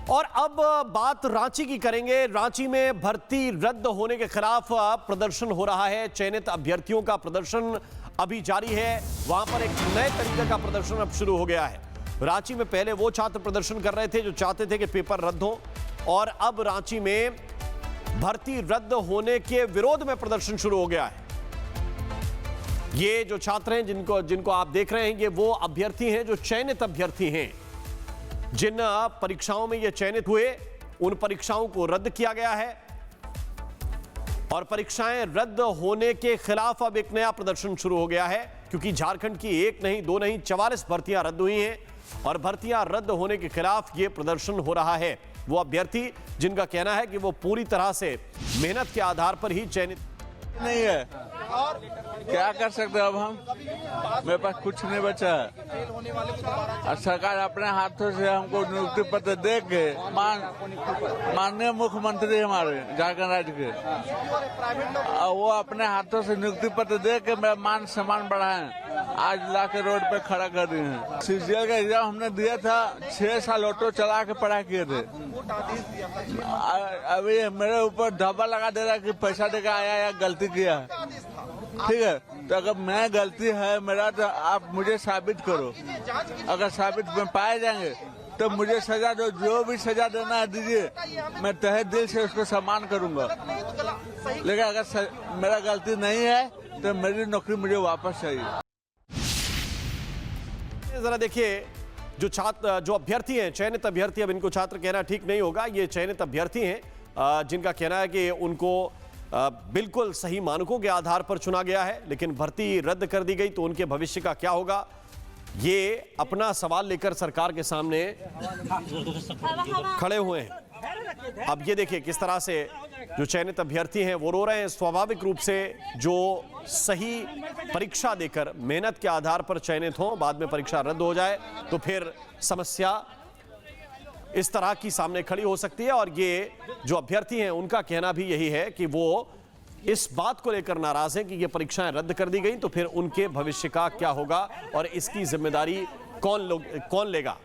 और अब बात रांची की करेंगे। रांची में भर्ती रद्द होने के खिलाफ प्रदर्शन हो रहा है। चयनित अभ्यर्थियों का प्रदर्शन अभी जारी है। वहां पर एक नए तरीके का प्रदर्शन अब शुरू हो गया है। रांची में पहले वो छात्र प्रदर्शन कर रहे थे जो चाहते थे कि पेपर रद्द हो, और अब रांची में भर्ती रद्द होने के विरोध में प्रदर्शन शुरू हो गया है। ये जो छात्र हैं जिनको आप देख रहे हैं, ये वो अभ्यर्थी हैं जो चयनित अभ्यर्थी हैं। जिन परीक्षाओं में ये चयनित हुए उन परीक्षाओं को रद्द किया गया है, और परीक्षाएं रद्द होने के खिलाफ अब एक नया प्रदर्शन शुरू हो गया है। क्योंकि झारखंड की एक नहीं, दो नहीं, 44 भर्तियां रद्द हुई हैं, और भर्तियां रद्द होने के खिलाफ ये प्रदर्शन हो रहा है। वो अभ्यर्थी जिनका कहना है कि वो पूरी तरह से मेहनत के आधार पर ही चयनित नहीं है, और क्या कर सकते हैं अब हम? मेरे पास कुछ नहीं बचा है। और सरकार अपने हाथों से हमको नियुक्ति पत्र दे के माननीय मुख्यमंत्री हमारे झारखंड राज्य के, और वो अपने हाथों से नियुक्ति पत्र दे के मेरा मान सम्मान बढ़ाए। आज ला के रोड पे खड़ा कर दिए हैं। सीजीएल का एग्जाम हमने दिया था, 6 साल ऑटो चला के पढ़ाई किए थे। अभी मेरे ऊपर धब्बा लगा दे रहा है कि पैसा देकर आया या गलती किया। ठीक है, तो अगर मैं गलती है मेरा, तो आप मुझे साबित करो। अगर साबित में पाए जाएंगे तो मुझे सजा दो, जो भी सजा देना है दीजिए, मैं तहे दिल से उसको सम्मान करूंगा। लेकिन अगर मेरा गलती नहीं है तो मेरी नौकरी मुझे वापस चाहिए। जरा देखिए, जो अभ्यर्थी हैं, चयनित अभ्यर्थी, अब इनको छात्र कहना ठीक नहीं होगा, ये चयनित अभ्यर्थी हैं जिनका कहना है कि उनको बिल्कुल सही मानकों के आधार पर चुना गया है, लेकिन भर्ती रद्द कर दी गई तो उनके भविष्य का क्या होगा, ये अपना सवाल लेकर सरकार के सामने खड़े हुए हैं। अब ये देखिए किस तरह से जो चयनित अभ्यर्थी हैं वो रो रहे हैं। स्वाभाविक रूप से जो सही परीक्षा देकर मेहनत के आधार पर चयनित हो, बाद में परीक्षा रद्द हो जाए तो फिर समस्या इस तरह की सामने खड़ी हो सकती है। और ये जो अभ्यर्थी हैं उनका कहना भी यही है कि वो इस बात को लेकर नाराज हैं कि ये परीक्षाएं रद्द कर दी गई तो फिर उनके भविष्य का क्या होगा और इसकी जिम्मेदारी कौन लेगा।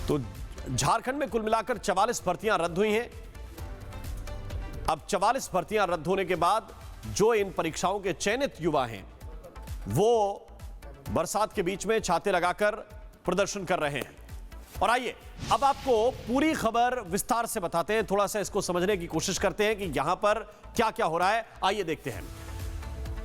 तो झारखंड में कुल मिलाकर 44 भर्तियां रद्द हुई हैं। अब 44 भर्तियां रद्द होने के बाद जो इन परीक्षाओं के चयनित युवा हैं वो बरसात के बीच में छाते लगाकर प्रदर्शन कर रहे हैं। और आइए अब आपको पूरी खबर विस्तार से बताते हैं, थोड़ा सा इसको समझने की कोशिश करते हैं कि यहां पर क्या क्या हो रहा है। आइए देखते हैं।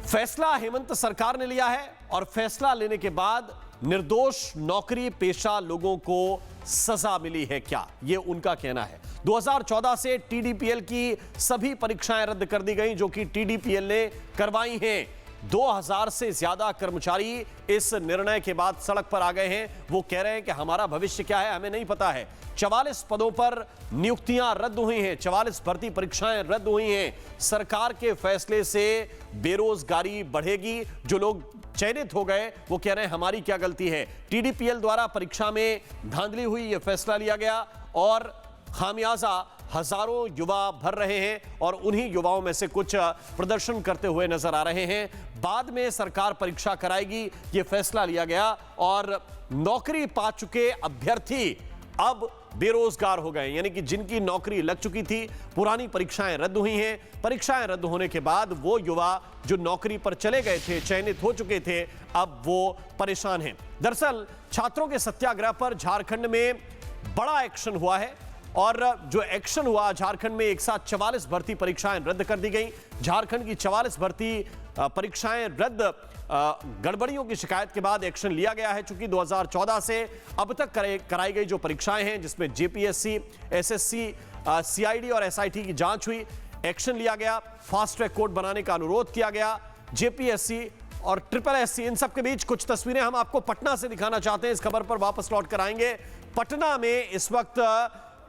फैसला हेमंत सरकार ने लिया है, और फैसला लेने के बाद निर्दोष नौकरी पेशा लोगों को सजा मिली है क्या, यह उनका कहना है। 2014 से टीडीपीएल की सभी परीक्षाएं रद्द कर दी गई जो कि टीडीपीएल ने करवाई हैं। 2000 से ज्यादा कर्मचारी इस निर्णय के बाद सड़क पर आ गए हैं। वो कह रहे हैं कि हमारा भविष्य क्या है हमें नहीं पता है। 44 पदों पर नियुक्तियां रद्द हुई हैं, 44 भर्ती परीक्षाएं रद्द हुई हैं। सरकार के फैसले से बेरोजगारी बढ़ेगी। जो लोग चयनित हो गए वो कह रहे हैं हमारी क्या गलती है। टीडीपीएल द्वारा परीक्षा में धांधली हुई, यह फैसला लिया गया, और खामियाजा हजारों युवा भर रहे हैं, और उन्हीं युवाओं में से कुछ प्रदर्शन करते हुए नजर आ रहे हैं। बाद में सरकार परीक्षा कराएगी, यह फैसला लिया गया, और नौकरी पा चुके अभ्यर्थी अब बेरोजगार हो गए। यानी कि जिनकी नौकरी लग चुकी थी, पुरानी परीक्षाएं रद्द हुई हैं। परीक्षाएं रद्द होने के बाद वो युवा जो नौकरी पर चले गए थे, चयनित हो चुके थे, अब वो परेशान हैं। दरअसल छात्रों के सत्याग्रह पर झारखंड में बड़ा एक्शन हुआ है, और जो एक्शन हुआ झारखंड में, एक साथ 44 भर्ती परीक्षाएं रद्द कर दी गई। झारखंड की 44 भर्ती परीक्षाएं रद्द, गड़बड़ियों की शिकायत के बाद एक्शन लिया गया है। चूंकि 2014 से अब तक कराई गई जो परीक्षाएं हैं, जिसमें जेपीएससी, एसएससी, सीआईडी और एसआईटी की जांच हुई, एक्शन लिया गया। फास्ट ट्रैक कोर्ट बनाने का अनुरोध किया गया। जेपीएससी और ट्रिपल एससी, इन सब के बीच कुछ तस्वीरें हम आपको पटना से दिखाना चाहते हैं। इस खबर पर वापस लौट कर आएंगे। पटना में इस वक्त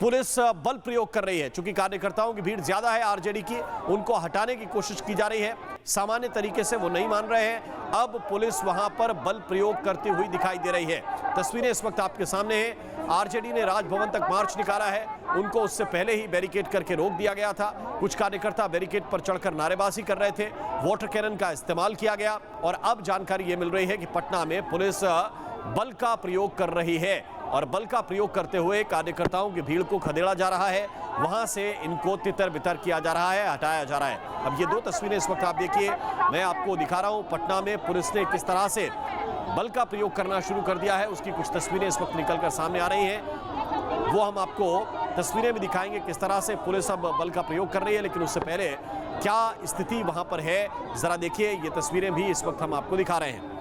पुलिस बल प्रयोग कर रही है। चूंकि कार्यकर्ताओं की भीड़ ज्यादा है आरजेडी की, उनको हटाने की कोशिश की जा रही है। सामान्य तरीके से वो नहीं मान रहे हैं। अब पुलिस वहां पर बल प्रयोग करती हुई दिखाई दे रही है। तस्वीरें इस वक्त आपके सामने हैं। आरजेडी ने राजभवन तक मार्च निकाला है। उनको उससे पहले ही बैरिकेड करके रोक दिया गया था। कुछ कार्यकर्ता बैरिकेड पर चढ़कर नारेबाजी कर रहे थे। वाटर कैनन का इस्तेमाल किया गया और अब जानकारी ये मिल रही है कि पटना में पुलिस बल का प्रयोग कर रही है और बल का प्रयोग करते हुए कार्यकर्ताओं की भीड़ को खदेड़ा जा रहा है। वहां से इनको तितर बितर किया जा रहा है, हटाया जा रहा है। अब ये दो तस्वीरें इस वक्त आप देखिए, मैं आपको दिखा रहा हूं पटना में पुलिस ने किस तरह से बल का प्रयोग करना शुरू कर दिया है। उसकी कुछ तस्वीरें इस वक्त निकलकर सामने आ रही हैं। वो हम आपको तस्वीरें भी दिखाएंगे किस तरह से पुलिस अब बल का प्रयोग कर रही है। लेकिन उससे पहले क्या स्थिति वहां पर है, जरा देखिए। ये तस्वीरें भी इस वक्त हम आपको दिखा रहे हैं।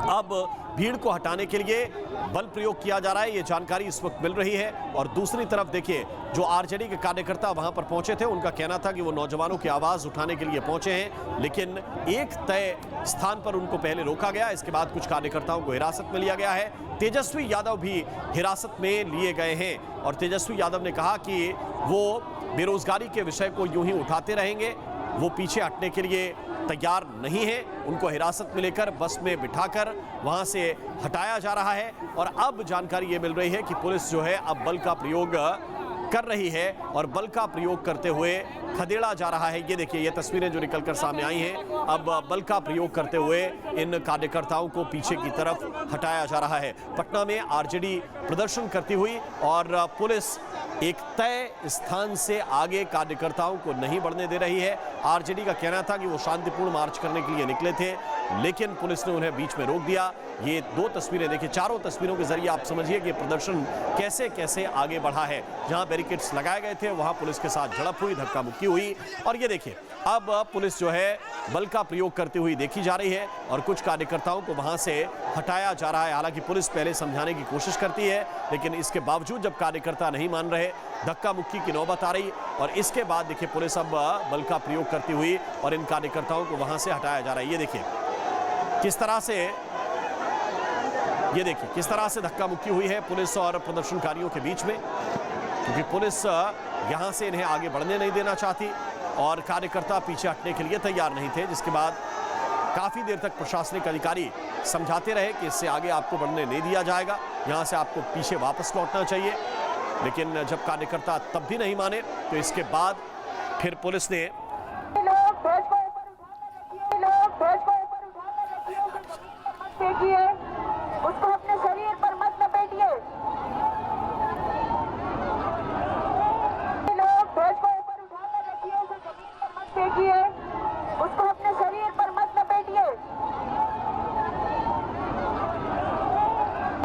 अब भीड़ को हटाने के लिए बल प्रयोग किया जा रहा है, ये जानकारी इस वक्त मिल रही है। और दूसरी तरफ देखिए, जो आरजेडी के कार्यकर्ता वहां पर पहुंचे थे, उनका कहना था कि वो नौजवानों की आवाज उठाने के लिए पहुंचे हैं, लेकिन एक तय स्थान पर उनको पहले रोका गया। इसके बाद कुछ कार्यकर्ताओं को हिरासत में लिया गया है। तेजस्वी यादव भी हिरासत में लिए गए हैं और तेजस्वी यादव ने कहा कि वो बेरोजगारी के विषय को यूं ही उठाते रहेंगे, वो पीछे हटने के लिए तैयार नहीं है। उनको हिरासत में लेकर बस में बिठाकर वहां से हटाया जा रहा है। और अब जानकारी ये मिल रही है कि पुलिस जो है अब बल का प्रयोग कर रही है और बल का प्रयोग करते हुए खदेड़ा जा रहा है। ये देखिए, ये तस्वीरें जो निकलकर सामने आई हैं, अब बल का प्रयोग करते हुए इन कार्यकर्ताओं को पीछे की तरफ हटाया जा रहा है। पटना में आरजेडी प्रदर्शन करती हुई और पुलिस एक तय स्थान से आगे कार्यकर्ताओं को नहीं बढ़ने दे रही है। आरजेडी का कहना था कि वो शांतिपूर्ण मार्च करने के लिए निकले थे, लेकिन पुलिस ने उन्हें बीच में रोक दिया। ये दो तस्वीरें देखिए, चारों तस्वीरों के जरिए आप समझिए कि प्रदर्शन कैसे कैसे आगे बढ़ा है। जहां बैरिकेड्स लगाए गए थे वहां पुलिस के साथ झड़प हुई, धक्का मुक्की हुई। और ये देखिए, अब पुलिस जो है बल का प्रयोग करती हुई देखी जा रही है और कुछ कार्यकर्ताओं को वहां से हटाया जा रहा है। हालांकि पुलिस पहले समझाने की कोशिश करती है, लेकिन इसके बावजूद जब कार्यकर्ता नहीं मान रहे, धक्का मुक्की की नौबत आ रही। और इसके बाद देखिए, पुलिस अब बल का प्रयोग करती हुई और इन कार्यकर्ताओं को वहां से हटाया जा रहा है। ये देखिए किस तरह से, ये देखिए किस तरह से धक्का मुक्की हुई है पुलिस और प्रदर्शनकारियों के बीच में, क्योंकि पुलिस यहां से इन्हें आगे बढ़ने नहीं देना चाहती और कार्यकर्ता पीछे हटने के लिए तैयार नहीं थे। जिसके बाद काफी देर तक प्रशासनिक अधिकारी समझाते रहे कि इससे आगे आपको बढ़ने नहीं दिया जाएगा, यहां से आपको पीछे वापस लौटना चाहिए। लेकिन जब कार्यकर्ता तब भी नहीं माने तो इसके बाद फिर पुलिस ने उसको अपने शरीर पर मत लपेटिए। लोग ध्वज को ऊपर उठाकर रखिए, उसे जमीन पर मत फेंकिए। उसको अपने शरीर पर मत लपेटिए।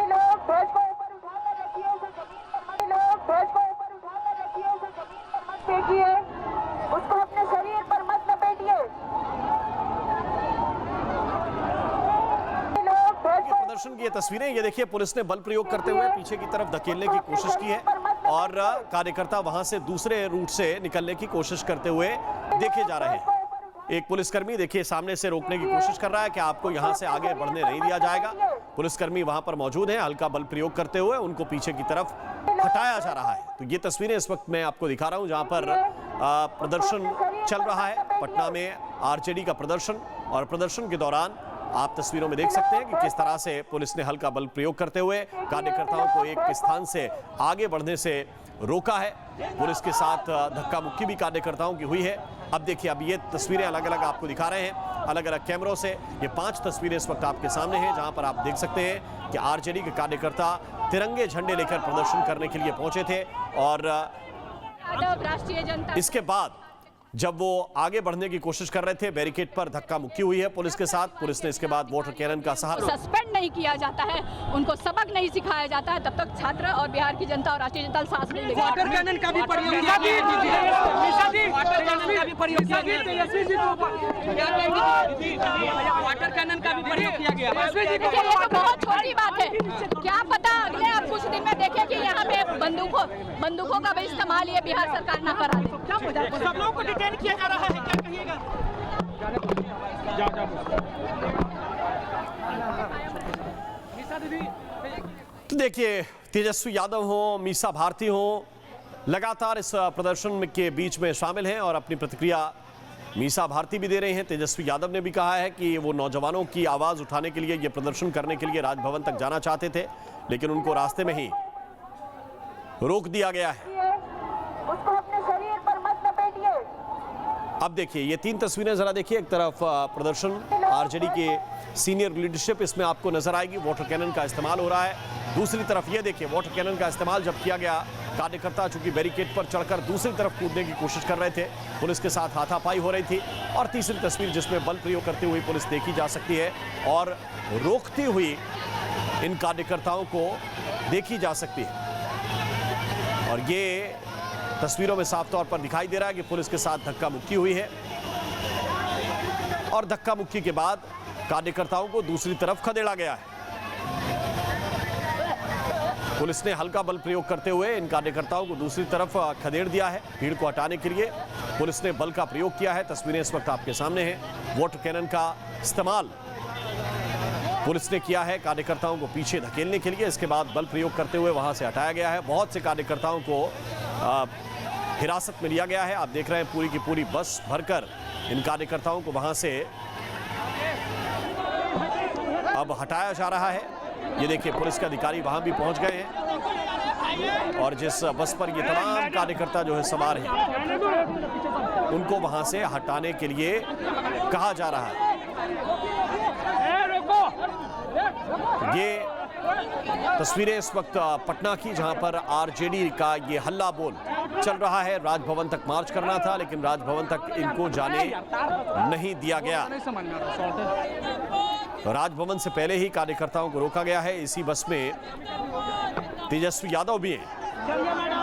लोग ध्वज को ऊपर उठाकर रखिए, उसे जमीन पर मत। लोग ध्वज को ऊपर उठाकर रखिए, उसे जमीन पर मत फेंकिए। उसको अपने शरीर पर मत लपेटिए। प्रदर्शन की ये तस्वीरें, ये देखिए, पुलिस ने बल प्रयोग करते हुए पीछे की तरफ धकेलने की कोशिश की है और कार्यकर्ता वहां से दूसरे रूट से निकलने की कोशिश करते हुए देखे जा रहे हैं। एक पुलिसकर्मी देखिए सामने से रोकने की कोशिश कर रहा है कि आपको यहां से आगे बढ़ने नहीं दिया जाएगा। पुलिसकर्मी वहां पर मौजूद हैं, हल्का बल प्रयोग करते हुए उनको पीछे की तरफ हटाया जा रहा है। तो ये तस्वीरें इस वक्त मैं आपको दिखा रहा हूं जहां पर प्रदर्शन चल रहा है। पटना में आरजेडी का प्रदर्शन, और प्रदर्शन के दौरान आप तस्वीरों में देख सकते हैं कि किस तरह से पुलिस ने हल्का बल प्रयोग करते हुए कार्यकर्ताओं को एक स्थान से आगे बढ़ने से रोका है। पुलिस के साथ धक्का मुक्की भी कार्यकर्ताओं की हुई है। अब देखिए, अब ये तस्वीरें अलग अलग आपको दिखा रहे हैं, अलग अलग कैमरों से। ये 5 तस्वीरें इस वक्त आपके सामने हैं जहां पर आप देख सकते हैं कि आरजेडी के कार्यकर्ता तिरंगे झंडे लेकर प्रदर्शन करने के लिए पहुंचे थे। और राष्ट्रीय जनता, इसके बाद जब वो आगे बढ़ने की कोशिश कर रहे थे, बैरिकेड पर धक्का मुक्की हुई है पुलिस के साथ। पुलिस ने इसके बाद वाटर कैनन का सहारा। सस्पेंड नहीं किया जाता है, उनको सबक नहीं सिखाया जाता है, तब तक छात्र और बिहार की जनता और राष्ट्रीय जनता सांस नहीं लेगी। वाटर कैनन का भी प्रयोग किया गया। वाटर कैनन का भी प्रयोग किया गया। देखिए, ये तो बहुत छोटी बात है। क्या पता अगले आप कुछ दिन में देखें कि यहाँ पे बंदूकों का भी इस्तेमाल ये बिहार सरकार न करा दे। सब लोगों को डिटेन किया जा रहा है, क्या कहिएगा? तो देखिए, तेजस्वी यादव हो, मीसा भारती हो, लगातार इस प्रदर्शन के बीच में शामिल हैं और अपनी प्रतिक्रिया मीसा भारती भी दे रहे हैं। तेजस्वी यादव ने भी कहा है कि वो नौजवानों की आवाज उठाने के लिए, ये प्रदर्शन करने के लिए राजभवन तक जाना चाहते थे, लेकिन उनको रास्ते में ही रोक दिया गया है। उसको अपने शरीर पर मत लपेटिए। अब देखिए ये 3 तस्वीरें जरा देखिए। एक तरफ प्रदर्शन, आरजेडी के सीनियर लीडरशिप इसमें आपको नजर आएगी, वाटर कैनन का इस्तेमाल हो रहा है। दूसरी तरफ ये देखिए वाटर कैनन का इस्तेमाल जब किया गया, कार्यकर्ता चूंकि बैरिकेड पर चढ़कर दूसरी तरफ कूदने की कोशिश कर रहे थे, पुलिस के साथ हाथापाई हो रही थी। और तीसरी तस्वीर जिसमें बल प्रयोग करते हुए पुलिस देखी जा सकती है और रोकती हुई इन कार्यकर्ताओं को देखी जा सकती है। और ये तस्वीरों में साफ तौर पर दिखाई दे रहा है कि पुलिस के साथ धक्का मुक्की हुई है और धक्का मुक्की के बाद कार्यकर्ताओं को दूसरी तरफ खदेड़ा गया है। पुलिस ने हल्का बल प्रयोग करते हुए इन कार्यकर्ताओं को दूसरी तरफ खदेड़ दिया है। भीड़ को हटाने के लिए पुलिस ने बल का प्रयोग किया है। तस्वीरें इस वक्त आपके सामने हैं। वाटर कैनन का इस्तेमाल पुलिस ने किया है कार्यकर्ताओं को पीछे धकेलने के लिए। इसके बाद बल प्रयोग करते हुए वहां से हटाया गया है। बहुत से कार्यकर्ताओं को हिरासत में लिया गया है। आप देख रहे हैं पूरी की पूरी बस भरकर इन कार्यकर्ताओं को वहां से अब हटाया जा रहा है। ये देखिए पुलिस के अधिकारी वहां भी पहुंच गए हैं और जिस बस पर ये तमाम कार्यकर्ता जो है सवार हैं, उनको वहां से हटाने के लिए कहा जा रहा है। ये तस्वीरें इस वक्त पटना की, जहां पर आरजेडी का ये हल्ला बोल चल रहा है। राजभवन तक मार्च करना था, लेकिन राजभवन तक इनको जाने नहीं दिया गया। राजभवन से पहले ही कार्यकर्ताओं को रोका गया है। इसी बस में तेजस्वी यादव भी हैं।